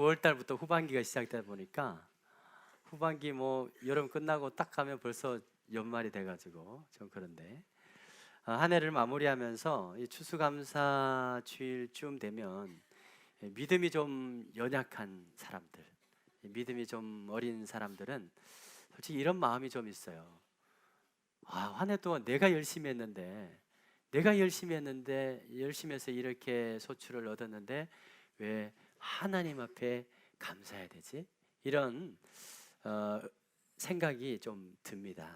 9월 달부터 후반기가 시작되다 보니까 후반기 뭐 여름 끝나고 딱 가면 벌써 연말이 돼가지고 좀 그런데 한 해를 마무리하면서 이 추수감사 주일쯤 되면 믿음이 좀 연약한 사람들, 믿음이 좀 어린 사람들은 솔직히 이런 마음이 좀 있어요. 한 해 동안 내가 열심히 했는데 열심히 해서 이렇게 소출을 얻었는데 왜 하나님 앞에 감사해야 되지? 이런 생각이 좀 듭니다.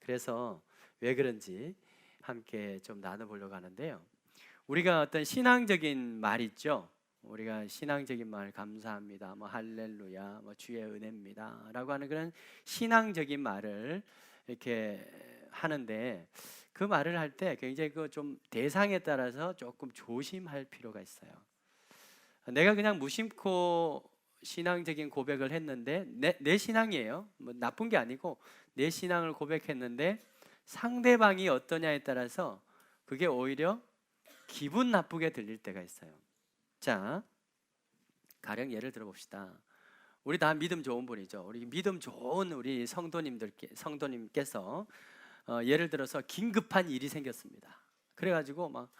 그래서 왜 그런지 함께 좀 나눠보려고 하는데요. 우리가 어떤 신앙적인 말 있죠. 우리가 신앙적인 말, 감사합니다, 뭐 할렐루야, 뭐 주의 은혜입니다라고 하는 그런 신앙적인 말을 이렇게 하는데, 그 말을 할 때 굉장히 그 좀 대상에 따라서 조금 조심할 필요가 있어요. 내가 그냥 무심코 신앙적인 고백을 했는데 내 신앙이에요. 뭐 나쁜 게 아니고 내 신앙을 고백했는데 상대방이 어떠냐에 따라서 그게 오히려 기분 나쁘게 들릴 때가 있어요. 자, 가령 예를 들어 봅시다. 우리 다 믿음 좋은 분이죠. 우리 믿음 좋은 우리 성도님께서 예를 들어서 긴급한 일이 생겼습니다. 그래가지고 막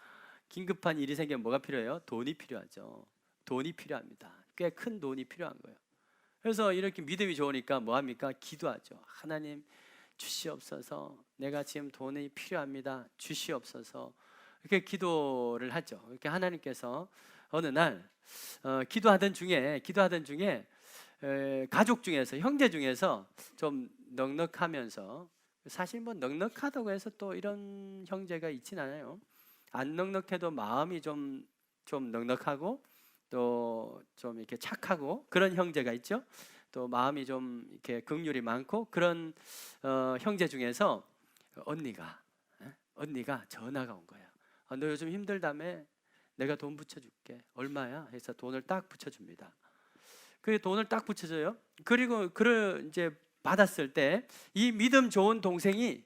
긴급한 일이 생기면 뭐가 필요해요? 돈이 필요하죠. 돈이 필요합니다. 꽤 큰 돈이 필요한 거예요. 그래서 이렇게 믿음이 좋으니까 뭐 합니까? 기도하죠. 하나님 주시옵소서. 내가 지금 돈이 필요합니다. 주시옵소서. 이렇게 기도를 하죠. 이렇게 하나님께서 어느 날 기도하던 중에 가족 중에서, 형제 중에서 좀 넉넉하면서, 사실 뭐 넉넉하다고 해서 또 이런 형제가 있진 않아요. 안 넉넉해도 마음이 좀 넉넉하고 또 좀 이렇게 착하고 그런 형제가 있죠. 또 마음이 좀 이렇게 긍휼이 많고 그런 형제 중에서 언니가 전화가 온 거예요. 너 요즘 힘들다며? 내가 돈 붙여줄게. 얼마야? 해서 돈을 딱 붙여줍니다. 그 돈을 딱 붙여줘요. 그리고 그를 이제 받았을 때 이 믿음 좋은 동생이,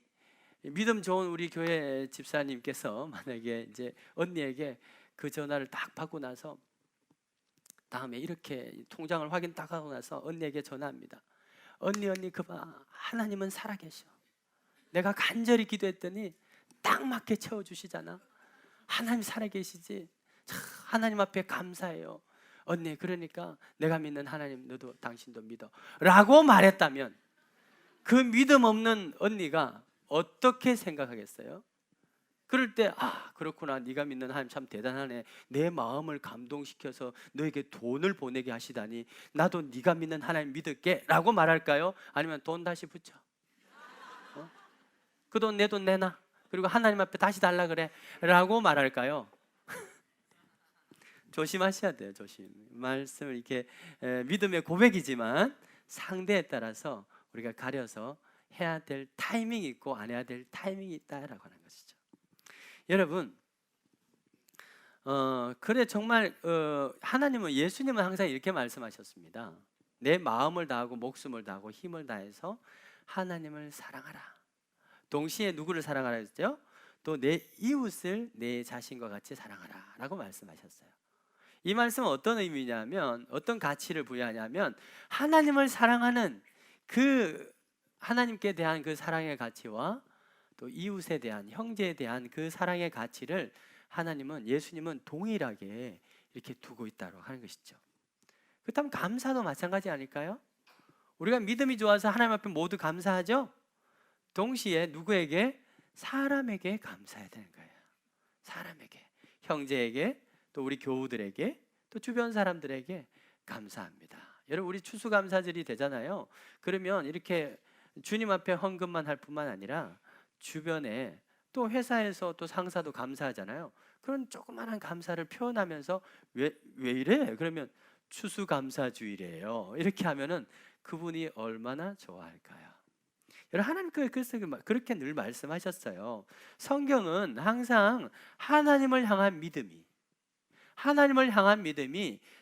믿음 좋은 우리 교회 집사님께서 만약에 이제 언니에게 그 전화를 딱 받고 나서 다음에 이렇게 통장을 확인 딱 하고 나서 언니에게 전화합니다. 언니 그봐, 하나님은 살아계셔. 내가 간절히 기도했더니 딱 맞게 채워주시잖아. 하나님 살아계시지. 하나님 앞에 감사해요. 언니, 그러니까 내가 믿는 하나님 너도 당신도 믿어 라고 말했다면 그 믿음 없는 언니가 어떻게 생각하겠어요? 그럴 때 그렇구나, 네가 믿는 하나님 참 대단하네, 내 마음을 감동시켜서 너에게 돈을 보내게 하시다니 나도 네가 믿는 하나님 믿을게 라고 말할까요? 아니면 돈 다시 붙여, 그 돈 내 돈 내놔, 그리고 하나님 앞에 다시 달라 그래 라고 말할까요? 조심하셔야 돼요. 조심. 말씀을 이렇게 믿음의 고백이지만 상대에 따라서 우리가 가려서 해야 될 타이밍이 있고 안 해야 될 타이밍이 있다라고 하는 것이죠. 여러분, 그래 정말 하나님은, 예수님은 항상 이렇게 말씀하셨습니다. 내 마음을 다하고 목숨을 다하고 힘을 다해서 하나님을 사랑하라. 동시에 누구를 사랑하라 했죠? 또 내 이웃을 내 자신과 같이 사랑하라 라고 말씀하셨어요. 이 말씀은 어떤 의미냐면, 어떤 가치를 부여하냐면, 하나님을 사랑하는 그 하나님께 대한 그 사랑의 가치와 또 이웃에 대한, 형제에 대한 그 사랑의 가치를 하나님은, 예수님은 동일하게 이렇게 두고 있다고 하는 것이죠. 그렇다면 감사도 마찬가지 아닐까요? 우리가 믿음이 좋아서 하나님 앞에 모두 감사하죠? 동시에 누구에게? 사람에게 감사해야 되는 거예요. 사람에게, 형제에게, 또 우리 교우들에게, 또 주변 사람들에게 감사합니다. 여러분, 우리 추수감사절이 되잖아요. 그러면 이렇게 주님 앞에 헌금만 할 뿐만 아니라 주변에, 또 회사에서 또 상사도 감사하잖아요. 그런 조그마한 감사를 표현하면서 왜 이래? 그러면 추수감사주일이에요 이렇게 하면은 그분이 얼마나 좋아할까요? 여러분, 하나님께서 그렇게 늘 말씀하셨어요. 성경은 항상 하나님을 향한 믿음이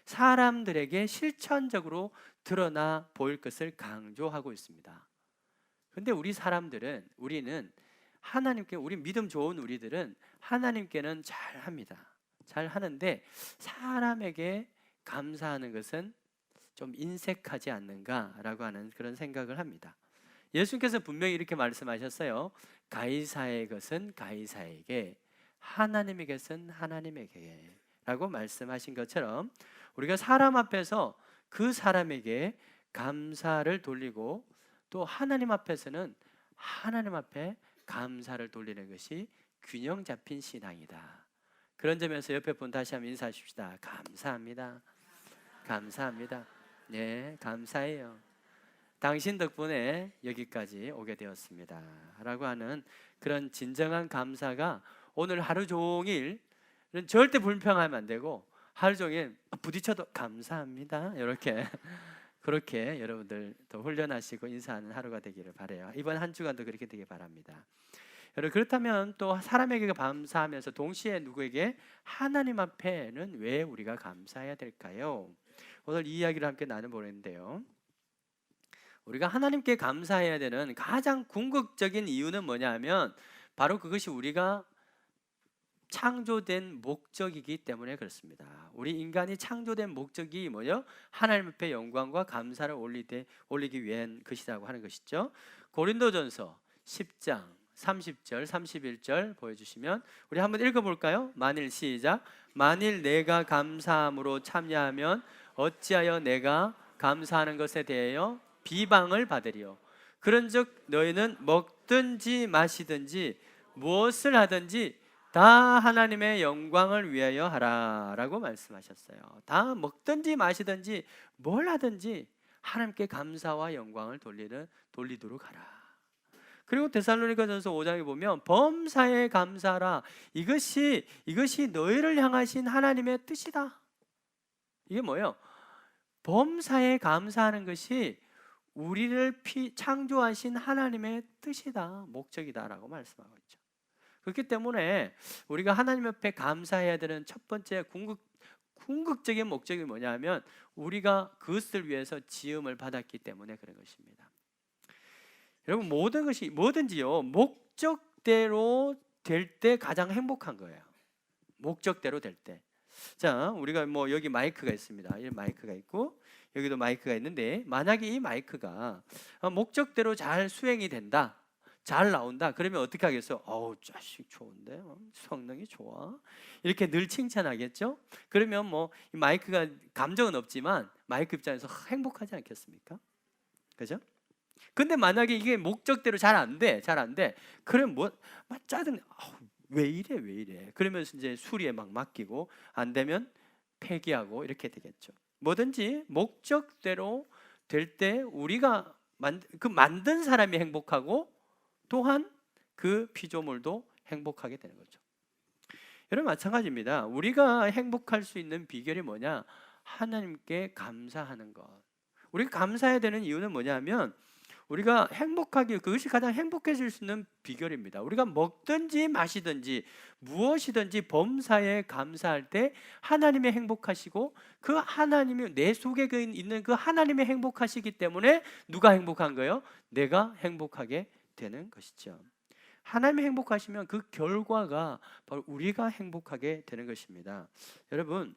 사람들에게 실천적으로 드러나 보일 것을 강조하고 있습니다. 그런데 우리는 하나님께, 우리 믿음 좋은 우리들은 하나님께는 잘합니다. 잘 하는데 사람에게 감사하는 것은 좀 인색하지 않는가라고 하는 그런 생각을 합니다. 예수님께서 분명히 이렇게 말씀하셨어요. 가이사의 것은 가이사에게, 하나님의 것은 하나님에게 라고 말씀하신 것처럼 우리가 사람 앞에서 그 사람에게 감사를 돌리고 또 하나님 앞에서는 하나님 앞에 감사를 돌리는 것이 균형 잡힌 신앙이다. 그런 점에서 옆에 분 다시 한번 인사하십시다. 감사합니다. 감사합니다. 네, 감사해요. 당신 덕분에 여기까지 오게 되었습니다 라고 하는 그런 진정한 감사가 오늘 하루 종일 절대 불평하면 안 되고 하루 종일 부딪혀도 감사합니다 이렇게 그렇게 여러분들 더 훈련하시고 인사하는 하루가 되기를 바라요. 이번 한 주간도 그렇게 되길 바랍니다. 여러분, 그렇다면 또 사람에게 감사하면서 동시에 누구에게? 하나님 앞에는 왜 우리가 감사해야 될까요? 오늘 이 이야기를 함께 나눠보는데요, 우리가 하나님께 감사해야 되는 가장 궁극적인 이유는 뭐냐 하면 바로 그것이 우리가 창조된 목적이기 때문에 그렇습니다. 우리 인간이 창조된 목적이 뭐죠? 하나님 앞에 영광과 감사를 올리기 위한 것이라고 하는 것이죠. 고린도전서 10장 30절 31절 보여주시면 우리 한번 읽어볼까요? 만일 시작. 만일 내가 감사함으로 참여하면 어찌하여 내가 감사하는 것에 대하여 비방을 받으리요. 그런즉 너희는 먹든지 마시든지 무엇을 하든지 다 하나님의 영광을 위하여 하라 라고 말씀하셨어요. 다 먹든지 마시든지 뭘 하든지 하나님께 감사와 영광을 돌리도록 하라. 그리고 데살로니가전서 5장에 보면 범사에 감사하라. 이것이 너희를 향하신 하나님의 뜻이다. 이게 뭐예요? 범사에 감사하는 것이 우리를 창조하신 하나님의 뜻이다, 목적이다라고 말씀하고 있죠. 그렇기 때문에 우리가 하나님 앞에 감사해야 되는 첫 번째 궁극적인 목적이 뭐냐면 우리가 그것을 위해서 지음을 받았기 때문에 그런 것입니다. 여러분, 모든 것이 뭐든지요 목적대로 될 때 가장 행복한 거예요. 목적대로 될 때. 자, 우리가 뭐 여기 마이크가 있습니다. 이 마이크가 있고 여기도 마이크가 있는데 만약에 이 마이크가 목적대로 잘 수행이 된다, 잘 나온다, 그러면 어떻게 하겠어? 어우, 자식 좋은데, 성능이 좋아, 이렇게 늘 칭찬하겠죠? 그러면 뭐 이 마이크가 감정은 없지만 마이크 입장에서 행복하지 않겠습니까? 그죠? 근데 만약에 이게 목적대로 잘 안 돼, 그럼 막 짜증, 왜 이래? 그러면서 이제 수리에 막 맡기고 안 되면 폐기하고 이렇게 되겠죠. 뭐든지 목적대로 될 때 우리가 만든 사람이 행복하고 또한 그 피조물도 행복하게 되는 거죠. 여러분, 마찬가지입니다. 우리가 행복할 수 있는 비결이 뭐냐? 하나님께 감사하는 것. 우리가 감사해야 되는 이유는 뭐냐면 우리가 행복하게, 그것이 가장 행복해질 수 있는 비결입니다. 우리가 먹든지 마시든지 무엇이든지 범사에 감사할 때 하나님이 행복하시고 그 하나님이 내 속에 있는 그 하나님이 행복하시기 때문에 누가 행복한 거예요? 내가 행복하게 되는 것이죠. 하나님이 행복하시면 그 결과가 바로 우리가 행복하게 되는 것입니다. 여러분,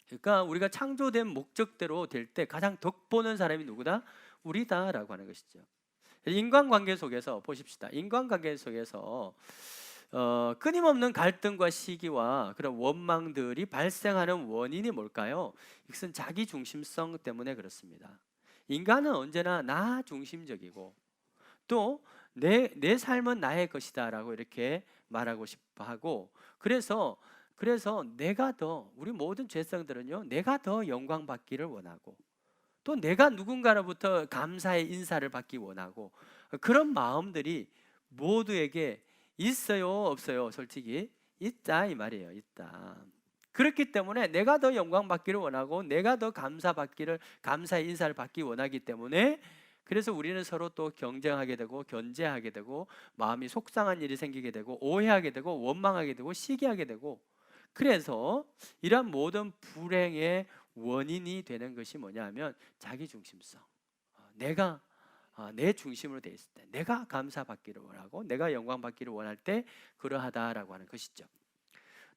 그러니까 우리가 창조된 목적대로 될 때 가장 덕보는 사람이 누구다? 우리다라고 하는 것이죠. 인간관계 속에서 보십시다. 인간관계 속에서 끊임없는 갈등과 시기와 그런 원망들이 발생하는 원인이 뭘까요? 이것은 자기 중심성 때문에 그렇습니다. 인간은 언제나 나 중심적이고 또 내 삶은 나의 것이다라고 이렇게 말하고 싶어하고, 그래서 내가 더, 우리 모든 죄성들은요 내가 더 영광 받기를 원하고 또 내가 누군가로부터 감사의 인사를 받기 원하고, 그런 마음들이 모두에게 있어요, 없어요? 솔직히 있다 이 말이에요. 있다. 그렇기 때문에 내가 더 영광 받기를 원하고 내가 더 감사의 인사를 받기 원하기 때문에, 그래서 우리는 서로 또 경쟁하게 되고 견제하게 되고 마음이 속상한 일이 생기게 되고 오해하게 되고 원망하게 되고 시기하게 되고, 그래서 이러한 모든 불행의 원인이 되는 것이 뭐냐면 자기 중심성. 내가 내 중심으로 돼 있을 때, 내가 감사받기를 원하고 내가 영광 받기를 원할 때 그러하다라고 하는 것이죠.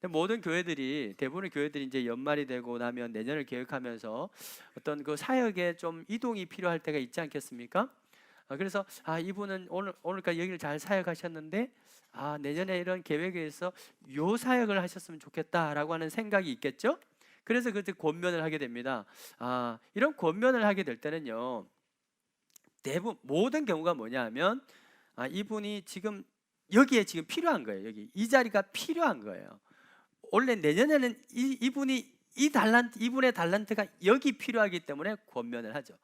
근데 모든 교회들이, 대부분의 교회들이 이제 연말이 되고 나면 내년을 계획하면서 어떤 그 사역에 좀 이동이 필요할 때가 있지 않겠습니까? 그래서 이분은 오늘까지 여기를 잘 사역하셨는데 내년에 이런 계획에 의해서 요 사역을 하셨으면 좋겠다라고 하는 생각이 있겠죠? 그래서 그때 권면을 하게 됩니다. 이런 권면을 하게 될 때는요, 대부분 모든 경우가 뭐냐 하면 이분이 지금 여기에 지금 필요한 거예요. 여기 이 자리가 필요한 거예요. 원래 내년에는 이분의 달란트가 여기 필요하기 때문에 권면을 하죠.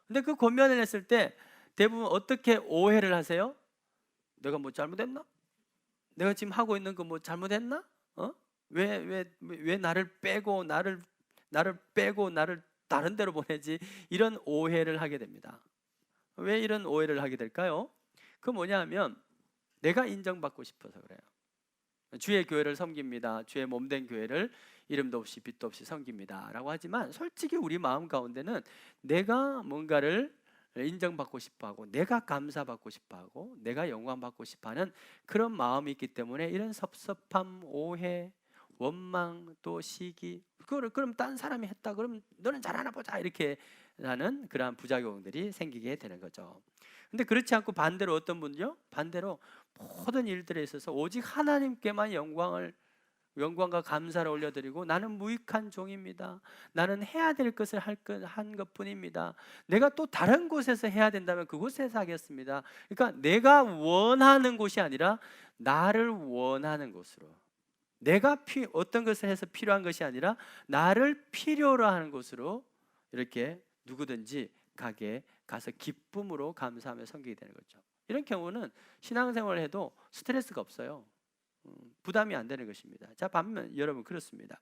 근데 그 권면을 했을 때 대부분 어떻게 오해를 하세요? 내가 뭐 잘못했나? 내가 지금 하고 있는 거 뭐 잘못했나? 왜 나를 다른 데로 보내지? 이런 오해를 하게 됩니다. 왜 이런 오해를 하게 될까요? 그 뭐냐면 내가 인정받고 싶어서 그래요. 주의 교회를 섬깁니다. 주의 몸된 교회를 이름도 없이 빛도 없이 섬깁니다 라고 하지만 솔직히 우리 마음 가운데는 내가 뭔가를 인정받고 싶어하고 내가 감사받고 싶어하고 내가 영광받고 싶어하는 그런 마음이 있기 때문에 이런 섭섭함, 오해, 원망, 또 시기, 그럼 딴 사람이 했다 그러면 너는 잘하나 보자 이렇게 하는 그러한 부작용들이 생기게 되는 거죠. 근데 그렇지 않고 반대로 어떤 분요? 반대로 모든 일들에 있어서 오직 하나님께만 영광과 감사를 올려드리고 나는 무익한 종입니다. 나는 해야 될 것을 한 것뿐입니다. 내가 또 다른 곳에서 해야 된다면 그곳에서 하겠습니다. 그러니까 내가 원하는 곳이 아니라 나를 원하는 곳으로, 내가 어떤 것을 해서 필요한 것이 아니라 나를 필요로 하는 곳으로 이렇게 누구든지 가서 기쁨으로 감사하며 섬기게 되는 거죠. 이런 경우는 신앙생활을 해도 스트레스가 없어요. 부담이 안 되는 것입니다. 자, 반면 여러분 그렇습니다.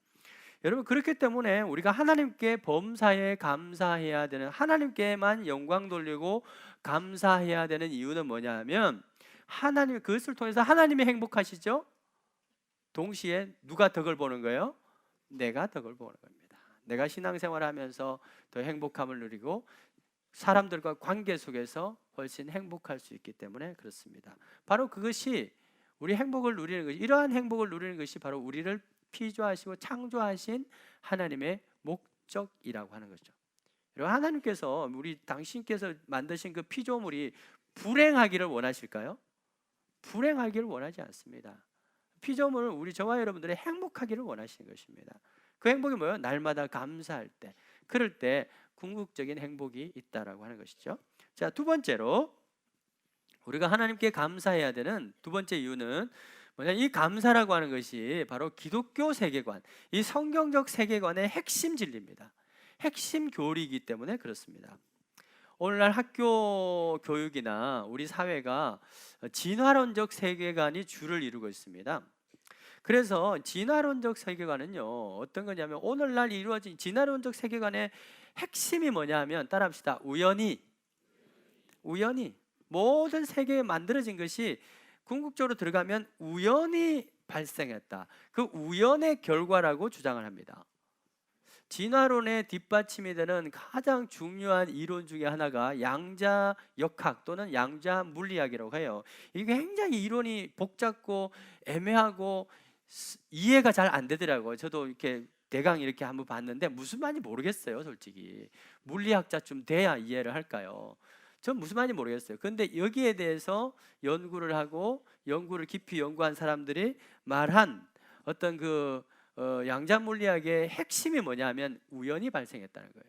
여러분 그렇기 때문에 우리가 하나님께 범사에 감사해야 되는, 하나님께만 영광 돌리고 감사해야 되는 이유는 뭐냐 하면 하나님, 그것을 통해서 하나님이 행복하시죠. 동시에 누가 덕을 보는 거예요? 내가 덕을 보는 겁니다. 내가 신앙생활을 하면서 더 행복함을 누리고 사람들과 관계 속에서 훨씬 행복할 수 있기 때문에 그렇습니다. 바로 그것이 우리 행복을 누리는 것이, 이러한 행복을 누리는 것이 바로 우리를 피조하시고 창조하신 하나님의 목적이라고 하는 거죠. 여러분, 하나님께서 당신께서 만드신 그 피조물이 불행하기를 원하실까요? 불행하기를 원하지 않습니다. 피조물은 저와 여러분들의 행복하기를 원하시는 것입니다. 그 행복이 뭐예요? 날마다 감사할 때, 그럴 때 궁극적인 행복이 있다라고 하는 것이죠. 자, 두 번째로 우리가 하나님께 감사해야 되는 두 번째 이유는 뭐냐? 이 감사라고 하는 것이 바로 기독교 세계관, 이 성경적 세계관의 핵심 진리입니다. 핵심 교리이기 때문에 그렇습니다. 오늘날 학교 교육이나 우리 사회가 진화론적 세계관이 주를 이루고 있습니다. 그래서 진화론적 세계관은요, 어떤 거냐면 오늘날 이루어진 진화론적 세계관의 핵심이 뭐냐 하면, 따라합시다. 우연히 모든 세계에 만들어진 것이 궁극적으로 들어가면 우연히 발생했다. 그 우연의 결과라고 주장을 합니다. 진화론의 뒷받침이 되는 가장 중요한 이론 중에 하나가 양자역학 또는 양자물리학이라고 해요. 이게 굉장히 이론이 복잡고 애매하고 이해가 잘 안 되더라고요. 저도 이렇게 대강 이렇게 한번 봤는데 무슨 말인지 모르겠어요, 솔직히. 물리학자쯤 돼야 이해를 할까요? 전 무슨 말인지 모르겠어요. 그런데 여기에 대해서 연구를 하고 연구를 깊이 연구한 사람들이 말한 어떤 그 양자 물리학의 핵심이 뭐냐면 우연히 발생했다는 거예요.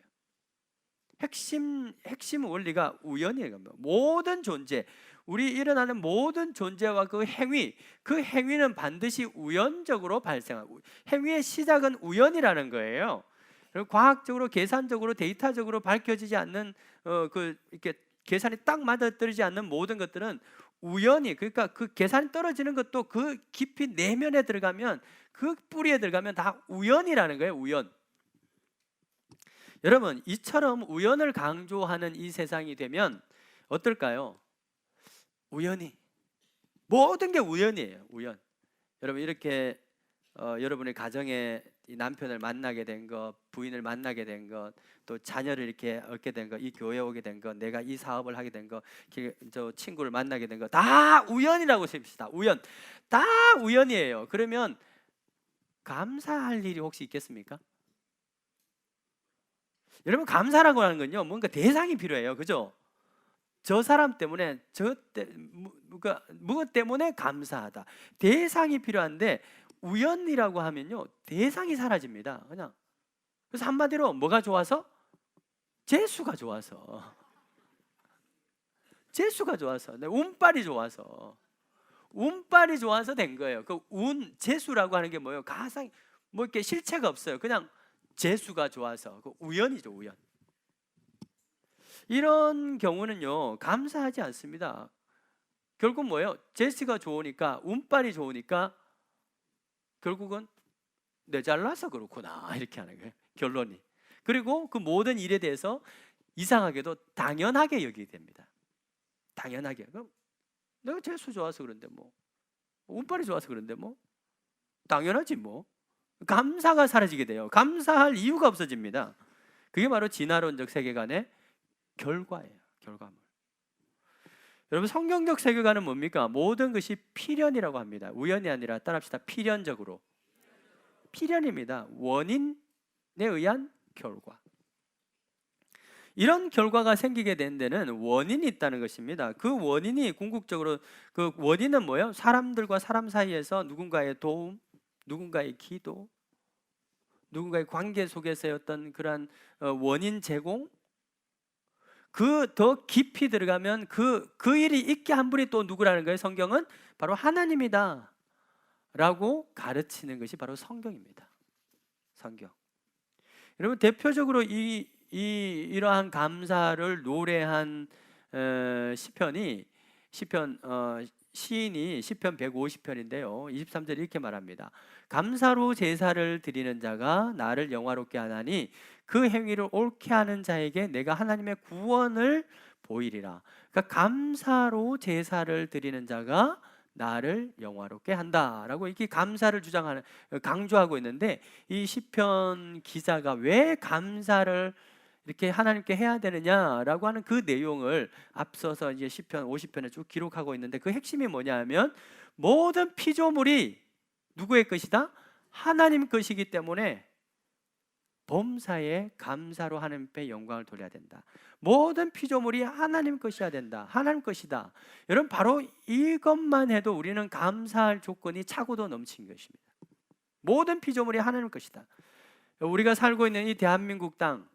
핵심 원리가 우연이에요. 모든 존재, 우리 일어나는 모든 존재와 그 행위는 반드시 우연적으로 발생하고, 행위의 시작은 우연이라는 거예요. 그리고 과학적으로, 계산적으로, 데이터적으로 밝혀지지 않는 이렇게 계산이 딱 맞아떨어지지 않는 모든 것들은 우연히, 그러니까 그 계산이 떨어지는 것도 그 깊이 내면에 들어가면, 그 뿌리에 들어가면 다 우연이라는 거예요. 우연. 여러분, 이처럼 우연을 강조하는 이 세상이 되면 어떨까요? 우연히, 모든 게 우연이에요. 우연. 여러분, 이렇게 여러분의 가정에 남편을 만나게 된 것, 부인을 만나게 된 것, 또 자녀를 이렇게 얻게 된 것, 이 교회에 오게 된 것, 내가 이 사업을 하게 된 것, 저 친구를 만나게 된 것, 다 우연이라고 칩시다. 우연. 다 우연이에요. 그러면 감사할 일이 혹시 있겠습니까? 여러분, 감사라고 하는 건요, 뭔가 대상이 필요해요. 그죠? 저 사람 때문에 무엇 때문에 감사하다. 대상이 필요한데 우연이라고 하면요, 대상이 사라집니다. 그냥. 그래서 한마디로 뭐가 좋아서? 재수가 좋아서. 재수가 좋아서. 운빨이 좋아서. 운빨이 좋아서 된 거예요. 그 재수라고 하는 게 뭐예요? 가상 뭐 이렇게 실체가 없어요. 그냥 재수가 좋아서. 그 우연이죠, 우연. 이런 경우는요, 감사하지 않습니다. 결국 뭐예요? 재수가 좋으니까, 운빨이 좋으니까 결국은 내 잘나서 그렇구나, 이렇게 하는 거예요, 결론이. 그리고 그 모든 일에 대해서 이상하게도 당연하게 여기게 됩니다. 당연하게. 그럼 내가 재수 좋아서 그런데 뭐, 운빨이 좋아서 그런데 뭐, 당연하지 뭐. 감사가 사라지게 돼요. 감사할 이유가 없어집니다. 그게 바로 진화론적 세계관의 결과예요. 결과물. 여러분, 성경적 세계관은 뭡니까? 모든 것이 필연이라고 합니다. 우연이 아니라 따라합시다. 필연적으로. 필연입니다. 원인에 의한 결과. 이런 결과가 생기게 된 데는 원인이 있다는 것입니다. 그 원인이 궁극적으로, 그 원인은 뭐예요? 사람들과 사람 사이에서 누군가의 도움, 누군가의 기도, 누군가의 관계 속에서의 어떤 그러한 원인 제공, 그 더 깊이 들어가면 그 일이 있게 한 분이 또 누구라는 거예요? 성경은 바로 하나님이다 라고 가르치는 것이 바로 성경입니다. 성경. 여러분, 대표적으로 이러한 감사를 노래한 시인이 시편 150편인데요 23절 이렇게 말합니다. 감사로 제사를 드리는 자가 나를 영화롭게 하나니 그 행위를 옳게 하는 자에게 내가 하나님의 구원을 보이리라. 그러니까 감사로 제사를 드리는 자가 나를 영화롭게 한다라고 이렇게 감사를 강조하고 있는데, 이 시편 기자가 왜 감사를 이렇게 하나님께 해야 되느냐라고 하는 그 내용을 앞서서 이제 시편 50편에 쭉 기록하고 있는데, 그 핵심이 뭐냐면 모든 피조물이 누구의 것이다? 하나님 것이기 때문에 범사에 감사로 하나님께 영광을 돌려야 된다. 모든 피조물이 하나님 것이어야 된다. 하나님 것이다. 여러분, 바로 이것만 해도 우리는 감사할 조건이 차고도 넘친 것입니다. 모든 피조물이 하나님 것이다. 우리가 살고 있는 이 대한민국 땅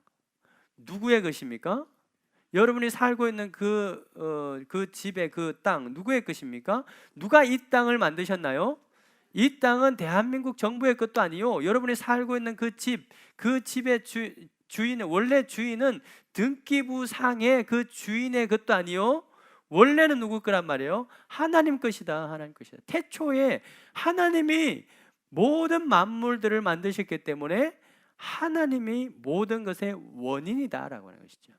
누구의 것입니까? 여러분이 살고 있는 그 집의 그 땅 누구의 것입니까? 누가 이 땅을 만드셨나요? 이 땅은 대한민국 정부의 것도 아니요, 여러분이 살고 있는 그 집의 주인은, 원래 주인은 등기부상의 그 주인의 것도 아니요, 원래는 누구 거란 말이에요? 하나님 것이다. 하나님 것이다. 태초에 하나님이 모든 만물들을 만드셨기 때문에 하나님이 모든 것의 원인이다라고 하는 것이죠.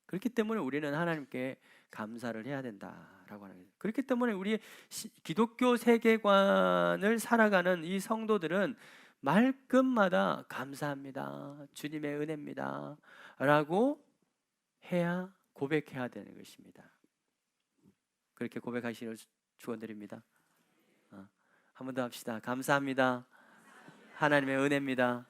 그렇기 때문에 우리는 하나님께 감사를 해야 된다라고 하는 거죠. 그렇기 때문에 우리 기독교 세계관을 살아가는 이 성도들은 말끝마다 감사합니다, 주님의 은혜입니다 라고 해야, 고백해야 되는 것입니다. 그렇게 고백하시기를 축원드립니다. 한 번 더 합시다. 감사합니다, 하나님의 은혜입니다.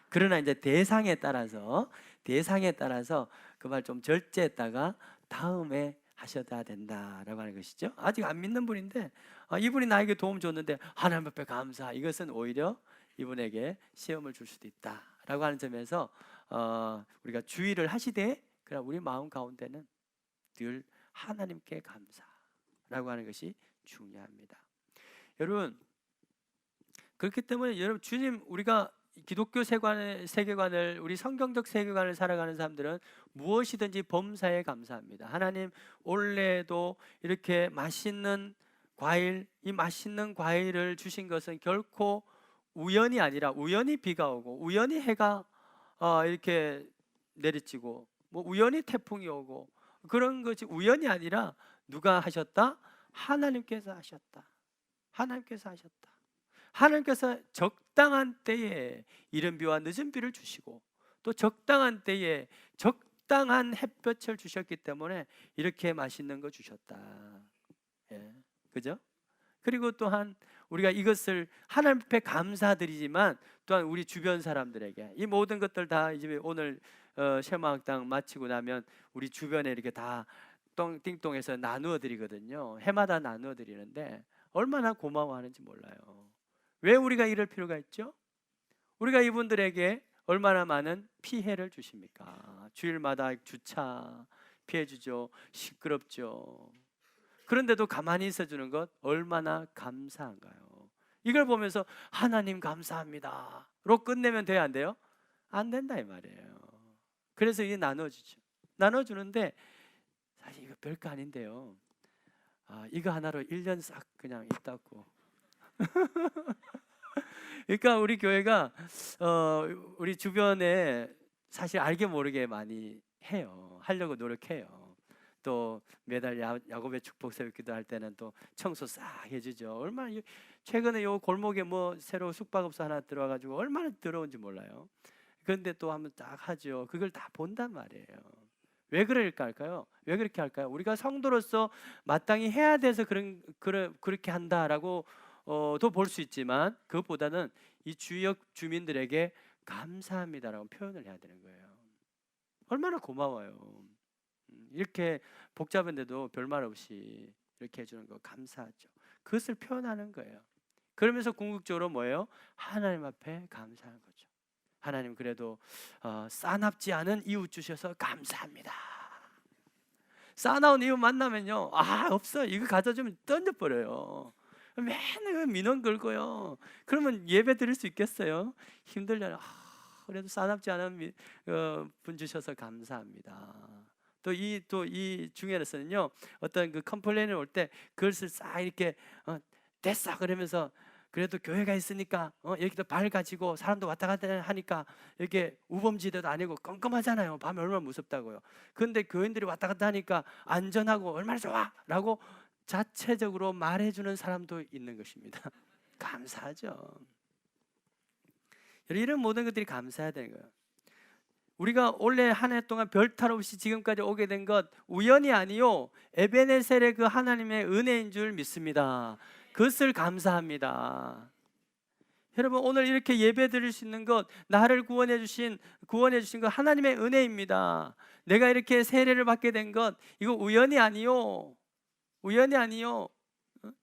그러나 이제 대상에 따라서 그 말 좀 절제했다가 다음에 하셔야 된다라고 하는 것이죠. 아직 안 믿는 분인데 이분이 나에게 도움 줬는데 하나님 앞에 감사, 이것은 오히려 이분에게 시험을 줄 수도 있다라고 하는 점에서 우리가 주의를 하시되, 그러나 우리 마음 가운데는 늘 하나님께 감사라고 하는 것이 중요합니다. 여러분, 그렇기 때문에 여러분, 주님, 우리가 기독교 세계관을, 우리 성경적 세계관을 살아가는 사람들은 무엇이든지 범사에 감사합니다. 하나님, 올해도 이렇게 맛있는 과일, 이 맛있는 과일을 주신 것은 결코 우연이 아니라, 우연히 비가 오고 우연히 해가 이렇게 내리치고 뭐 우연히 태풍이 오고 그런 것이 우연이 아니라 누가 하셨다? 하나님께서 하셨다. 하나님께서 하셨다. 하나님께서 적당한 때에 이른 비와 늦은 비를 주시고, 또 적당한 때에 적당한 햇볕을 주셨기 때문에 이렇게 맛있는 거 주셨다. 예, 그죠? 그리고 또한 우리가 이것을 하나님 앞에 감사드리지만 또한 우리 주변 사람들에게 이 모든 것들 다 이제 오늘 쉐마학당 마치고 나면 우리 주변에 이렇게 다 띵동해서 나누어 드리거든요. 해마다 나누어 드리는데 얼마나 고마워하는지 몰라요. 왜 우리가 이럴 필요가 있죠? 우리가 이분들에게 얼마나 많은 피해를 주십니까? 주일마다 주차 피해 주죠. 시끄럽죠. 그런데도 가만히 있어주는 것 얼마나 감사한가요? 이걸 보면서 하나님 감사합니다로 끝내면 돼요, 안 돼요? 안 된다 이 말이에요. 그래서 이게 나눠주죠. 나눠주는데 사실 이거 별거 아닌데요. 이거 하나로 1년 싹 그냥 있다고. 그러니까 우리 교회가 우리 주변에 사실 알게 모르게 많이 해요. 하려고 노력해요. 또 매달 야곱의 축복 새벽 기도할 때는 또 청소 싹 해주죠. 얼마나 최근에 요 골목에 뭐 새로 숙박업소 하나 들어와가지고 얼마나 더러운지 몰라요. 그런데 또 한번 딱 하죠. 그걸 다 본단 말이에요. 왜 그럴까요? 왜 그렇게 할까요? 우리가 성도로서 마땅히 해야 돼서 그렇게 한다라고 도 볼 수 있지만 그것보다는 이 지역 주민들에게 감사합니다라고 표현을 해야 되는 거예요. 얼마나 고마워요. 이렇게 복잡한데도 별말 없이 이렇게 해주는 거 감사하죠. 그것을 표현하는 거예요. 그러면서 궁극적으로 뭐예요? 하나님 앞에 감사하는 거죠. 하나님 그래도 싸납지 않은 이웃 주셔서 감사합니다. 싸나운 이웃 만나면요, 없어 이거 가져주면 던져버려요. 맨날 민원 걸고요. 그러면 예배 드릴 수 있겠어요? 힘들잖아요. 그래도 싸납지 않은 분 주셔서 감사합니다. 또 이 중에서는요, 어떤 그 컴플레인이 올 때 그것을 싹 이렇게 됐어 그러면서 그래도 교회가 있으니까 여기도 발 가지고 사람도 왔다 갔다 하니까 이렇게 우범지대도 아니고 껌껌하잖아요. 밤에 얼마나 무섭다고요. 그런데 교인들이 왔다 갔다 하니까 안전하고 얼마나 좋아 라고 자체적으로 말해주는 사람도 있는 것입니다. 감사하죠. 이런 모든 것들이 감사해야 되는 거예요. 우리가 올해 한 해 동안 별탈 없이 지금까지 오게 된 것 우연이 아니요, 에베네셀의 그 하나님의 은혜인 줄 믿습니다. 그것을 감사합니다. 여러분 오늘 이렇게 예배 드릴 수 있는 것, 나를 구원해 주신 것 하나님의 은혜입니다. 내가 이렇게 세례를 받게 된 것 이거 우연이 아니요, 우연이 아니요.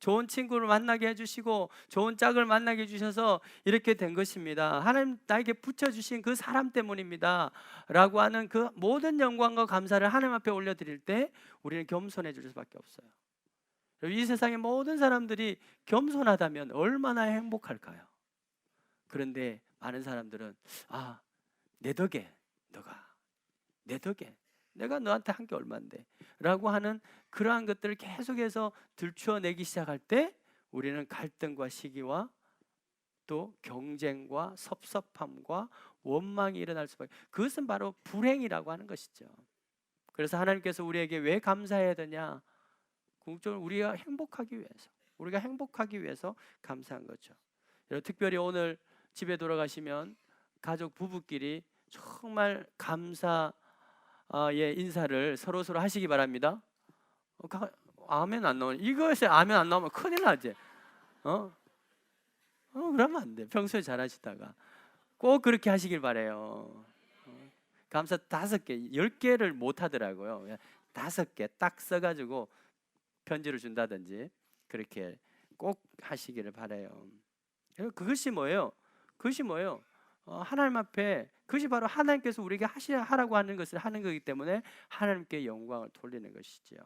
좋은 친구를 만나게 해주시고 좋은 짝을 만나게 해주셔서 이렇게 된 것입니다. 하나님 나에게 붙여주신 그 사람 때문입니다 라고 하는 그 모든 영광과 감사를 하나님 앞에 올려드릴 때 우리는 겸손해질 수밖에 없어요. 이 세상의 모든 사람들이 겸손하다면 얼마나 행복할까요? 그런데 많은 사람들은 내 덕에 내 덕에 내가 너한테 한 게 얼만데 라고 하는 그러한 것들을 계속해서 들추어내기 시작할 때 우리는 갈등과 시기와 또 경쟁과 섭섭함과 원망이 일어날 수밖에. 그것은 바로 불행이라고 하는 것이죠. 그래서 하나님께서 우리에게 왜 감사해야 되냐? 궁극적으로 우리가 행복하기 위해서 감사한 거죠. 특별히 오늘 집에 돌아가시면 가족 부부끼리 정말 감사 인사를 서로 하시기 바랍니다. 아멘 안 나오네. 이것에 아멘 안 나오면 큰일 나지. 그러면 안 돼. 평소에 잘하시다가 꼭 그렇게 하시길 바래요. 감사 5개, 10개를 못 하더라고요. 5개 딱 써가지고 편지를 준다든지 그렇게 꼭 하시기를 바래요. 그것이 뭐예요? 하나님 앞에 그것이 바로 하나님께서 우리에게 하라고 하는 것을 하는 거기 때문에 하나님께 영광을 돌리는 것이죠.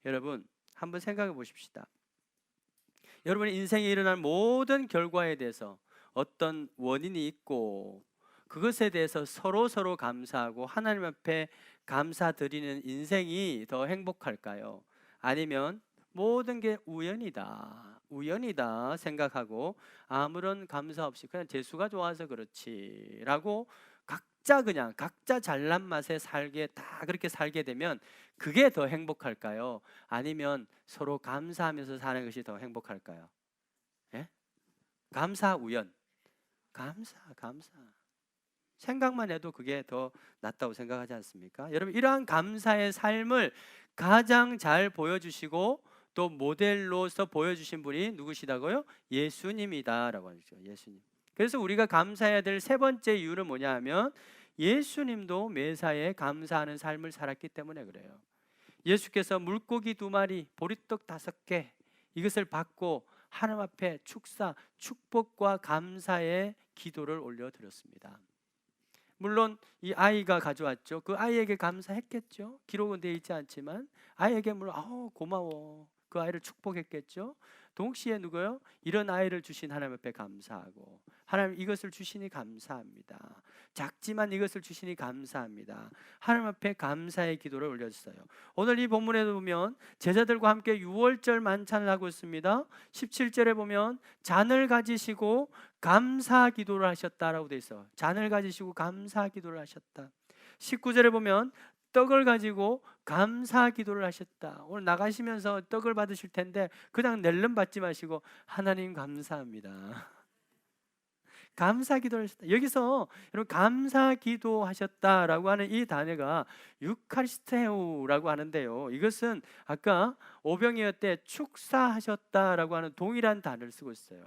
여러분 한번 생각해 보십시다. 여러분의 인생에 일어난 모든 결과에 대해서 어떤 원인이 있고 그것에 대해서 서로 감사하고 하나님 앞에 감사드리는 인생이 더 행복할까요? 아니면 모든 게 우연이다 생각하고 아무런 감사 없이 그냥 재수가 좋아서 그렇지 라고 각자 잘난 맛에 그렇게 살게 되면 그게 더 행복할까요? 아니면 서로 감사하면서 사는 것이 더 행복할까요? 예? 감사, 우연. 감사. 생각만 해도 그게 더 낫다고 생각하지 않습니까? 여러분 이러한 감사의 삶을 가장 잘 보여주시고 또 모델로서 보여주신 분이 누구시다고요? 예수님이다라고 하죠. 예수님. 그래서 우리가 감사해야 될 세 번째 이유는 뭐냐 하면 예수님도 매사에 감사하는 삶을 살았기 때문에 그래요. 예수께서 물고기 2마리, 보리떡 5개 이것을 받고 하나님 앞에 축복과 감사의 기도를 올려드렸습니다. 물론 이 아이가 가져왔죠. 그 아이에게 감사했겠죠. 기록은 되어 있지 않지만 아이에게 물론 고마워, 그 아이를 축복했겠죠. 동시에 누구요? 이런 아이를 주신 하나님 앞에 감사하고, 하나님 이것을 주시니 감사합니다. 작지만 이것을 주시니 감사합니다. 하나님 앞에 감사의 기도를 올렸어요. 오늘 이 본문에도 보면 제자들과 함께 유월절 만찬을 하고 있습니다. 17절에 보면 잔을 가지시고 감사 기도를 하셨다라고 되어 있어요. 잔을 가지시고 감사 기도를 하셨다. 19절에 보면 떡을 가지고 감사 기도를 하셨다. 오늘 나가시면서 떡을 받으실 텐데 그냥 낼름 받지 마시고 하나님 감사합니다. 감사 기도를 하셨다. 여기서 여러분 감사 기도하셨다라고 하는 이 단어가 유카리스테오라고 하는데요. 이것은 아까 오병이어 때 축사하셨다라고 하는 동일한 단어를 쓰고 있어요.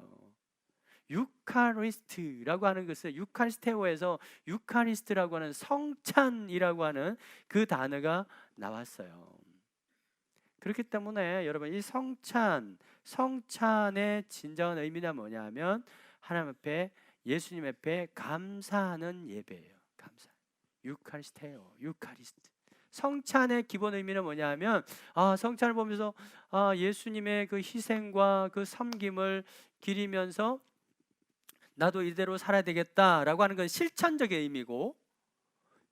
유카리스트라고 하는 것은 유카리스테오에서 유카리스트라고 하는 성찬이라고 하는 그 단어가 나왔어요. 그렇기 때문에 여러분 이 성찬의 진정한 의미는 뭐냐면 하나님 앞에, 예수님 앞에 감사하는 예배예요. 감사. 유카리스테오, 유카리스트. 성찬의 기본 의미는 뭐냐면 성찬을 보면서 예수님의 그 희생과 그 섬김을 기리면서 나도 이대로 살아야 되겠다라고 하는 건 실천적인 의미고,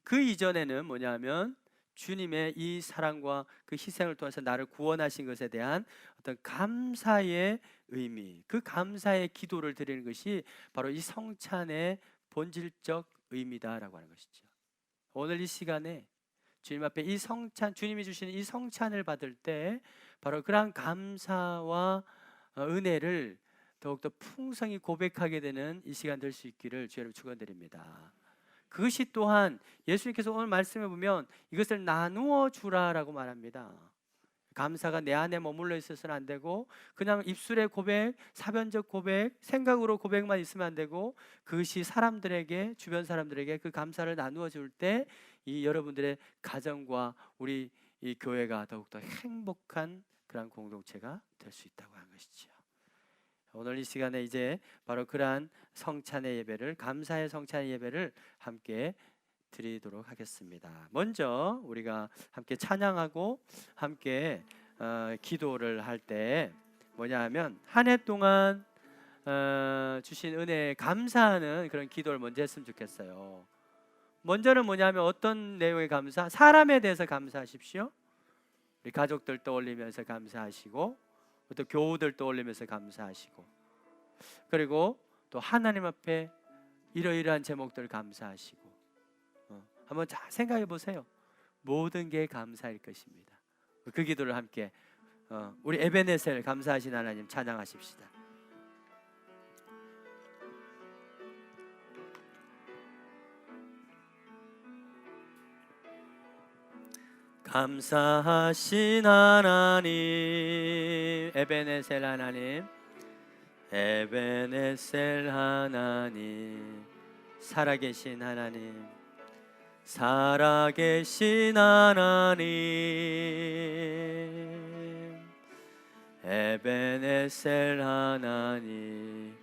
그 이전에는 뭐냐면 주님의 이 사랑과 그 희생을 통해서 나를 구원하신 것에 대한 어떤 감사의 의미, 그 감사의 기도를 드리는 것이 바로 이 성찬의 본질적 의미다라고 하는 것이죠. 오늘 이 시간에 주님 앞에 이 성찬, 주님이 주시는 이 성찬을 받을 때 바로 그러한 감사와 은혜를 더욱더 풍성히 고백하게 되는 이 시간 될 수 있기를 주여로 축원드립니다. 그것이 또한 예수님께서 오늘 말씀해 보면 이것을 나누어 주라라고 말합니다. 감사가 내 안에 머물러 있어서는 안 되고 그냥 입술의 고백, 사변적 고백, 생각으로 고백만 있으면 안 되고 그것이 사람들에게, 주변 사람들에게 그 감사를 나누어 줄 때 이 여러분들의 가정과 우리 이 교회가 더욱더 행복한 그런 공동체가 될 수 있다고 하는 것이죠. 오늘 이 시간에 이제 바로 그러한 성찬의 예배를, 감사의 성찬의 예배를 함께 드리도록 하겠습니다. 먼저 우리가 함께 찬양하고 함께 기도를 할 때 뭐냐 하면 한 해 동안 주신 은혜에 감사하는 그런 기도를 먼저 했으면 좋겠어요. 먼저는 뭐냐면 어떤 내용의 감사? 사람에 대해서 감사하십시오. 우리 가족들 떠올리면서 감사하시고 또 교우들 떠올리면서 감사하시고, 그리고 또 하나님 앞에 이러이러한 제목들 감사하시고, 한번 잘 생각해 보세요. 모든 게 감사일 것입니다. 그 기도를 함께 우리 에베네셀 감사하신 하나님 찬양하십시다. 감사하신 하나님, 에베네셀 하나님, 에베네셀 하나님, 살아계신 하나님, 살아계신 하나님, 에베네셀 하나님,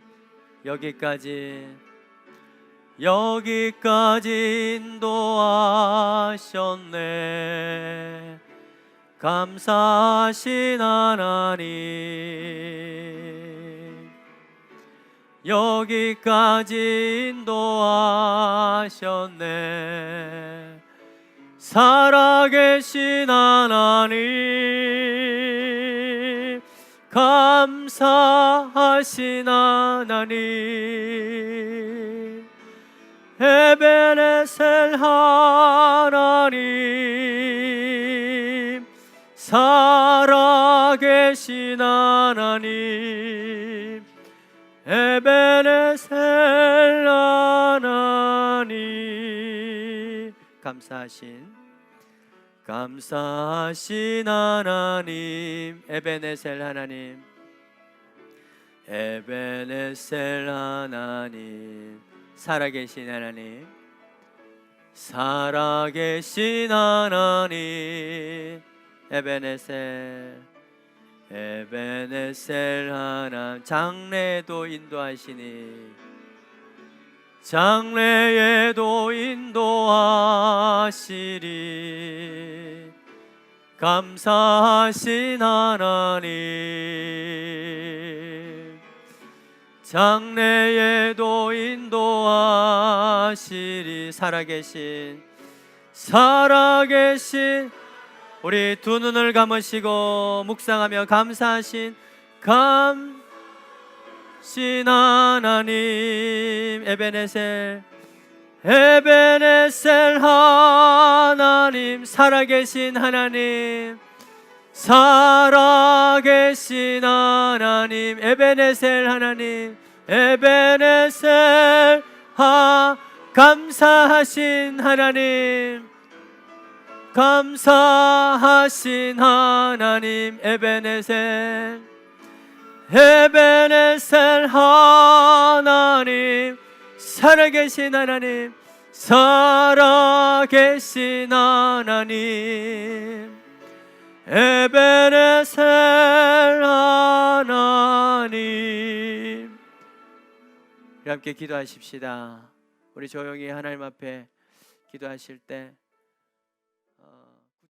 여기까지 인도하셨네. 감사하신 하나님, 여기까지 인도하셨네. 살아계신 하나님, 감사하신 하나님, 에베네셀 하나님, 살아계신 하나님, 에베네셀 하나님, 감사하신 감사하신 하나님, 에베네셀 하나님, 에베네셀 하나님, 살아계신 하나님, 살아계신 하나님, 에베네셀, 에베네셀 하나님, 장래에도 인도하시니, 장래에도 인도하시리. 감사하신 하나님, 장래에도 인도하시리. 살아계신 우리 두 눈을 감으시고 묵상하며 감사하신 하나님, 에베네셀 하나님, 살아계신 하나님, 살아계신 하나님, 에베네셀 하나님, 에베네셀 감사하신 하나님, 감사하신 하나님, 에베네셀 하나님, 살아계신 하나님, 살아계신 하나님, 에베네셀 하나님. 우리 함께 기도하십시다. 우리 조용히 하나님 앞에 기도하실 때